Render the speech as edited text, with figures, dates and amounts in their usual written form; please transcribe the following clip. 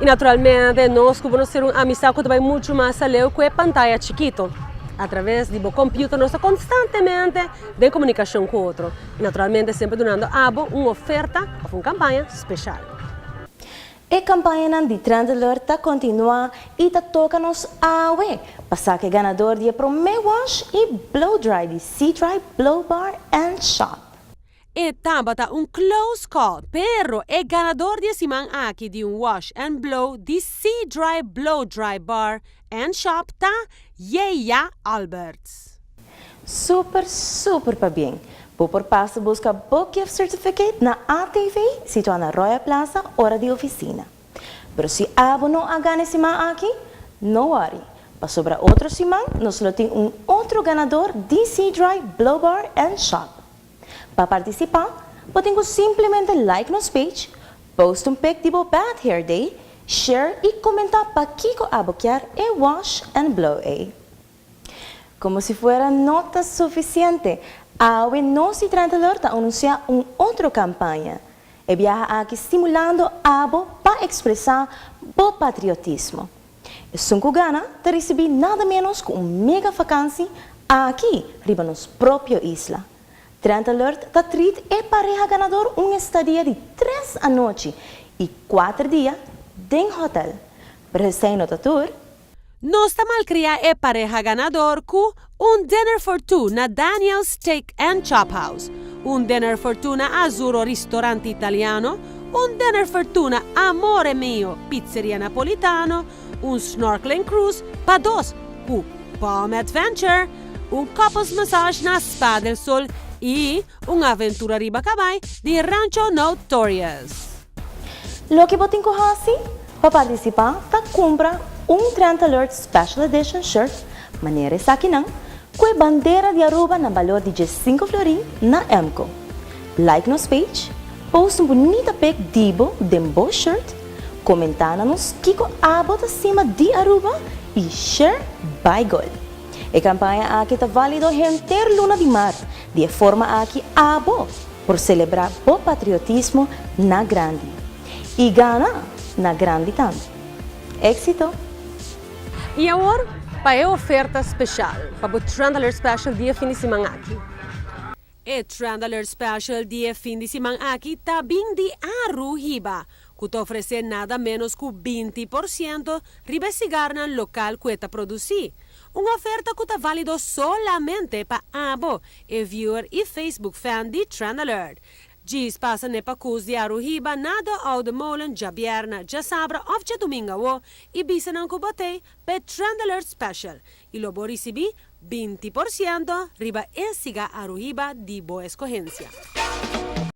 E naturalmente nós podemos ter uma amizade que vai muito mais além que a pantalla chiquito. Através do computador, nós estamos constantemente em comunicação com o outro. E naturalmente sempre dando uma oferta ou uma campanha especial. A campanha de Trendalert continua e toca-nos a passar que ganador de Promé Wash e Blow Dry de Sea Dry Blow Bar and Shop. E tabata close call, pero o ganador de semana aqui de Wash and Blow de Sea Dry Blow Dry Bar and Shop tá Yeya Alberts. Super pa bem. Por passo busca Book Gift Certificate na ATV, situada na Royal Plaza, hora de oficina. Pero se abo não ganha semana aqui, não worry. Para sobrar outro semana, nós temos outro ganador de Sea Dry Blow Bar and Shop. Para participar, podem simplesmente like nos page, post pic de Bad Hair Day, share e comentar para Kiko aboquear e Wash and Blow. Como se fuera nota suficiente, a nós de Trendalert anuncia outra campanha. E viaja aqui estimulando abo para expressar o patriotismo. E Suncugana te recebi nada menos que mega vacância aqui, riba nos própria isla. Trendalert te treat e pareja ganador estadia de 3 noites e 4 dias em hotel. Para sem nota tour, Nós estamos criar e pareja ganador com dinner for two na Daniel's Steak and Chop House, dinner for two na Azzurro Ristorante Italiano, dinner for two na Amore Mio Pizzeria Napolitano, snorkeling cruise pa dos com Palm Adventure, couples massage na Spa del Sol e aventura riba cabay de Rancho Notorious. Lo que botin ko hasi, para participar, ta compra Trendalert Special Edition shirt, maneira sa akin com a bandeira de Aruba na valor de 5 florin na Emco. Like nos page, post bonita pic dibo dembo shirt, comentar nos kiko abot acima de Aruba e share by gold. A campanha aqui está válido inteiro luna de mar, de forma aqui abo, por celebrar o patriotismo na grande. E gana na grande tanto. Éxito! E agora, para a oferta especial, para o Trendalert Special dia fim de semana aqui. O Trendalert Special dia fim de semana aqui está bem de Aruhiba, que te oferece nada menos que 20% riba cigarro no local que está produzido. Uma oferta que está válida solamente para abo e viewer e Facebook fan de Trendalert. Diz passa ne pacus de Aruhiba, nada ao de molen, já bierna, já sabra, of já domingo, e bisa ng kubatay pe Trendalert Special. E lobo recebi 20% riba e siga Aruhiba de boa escogencia.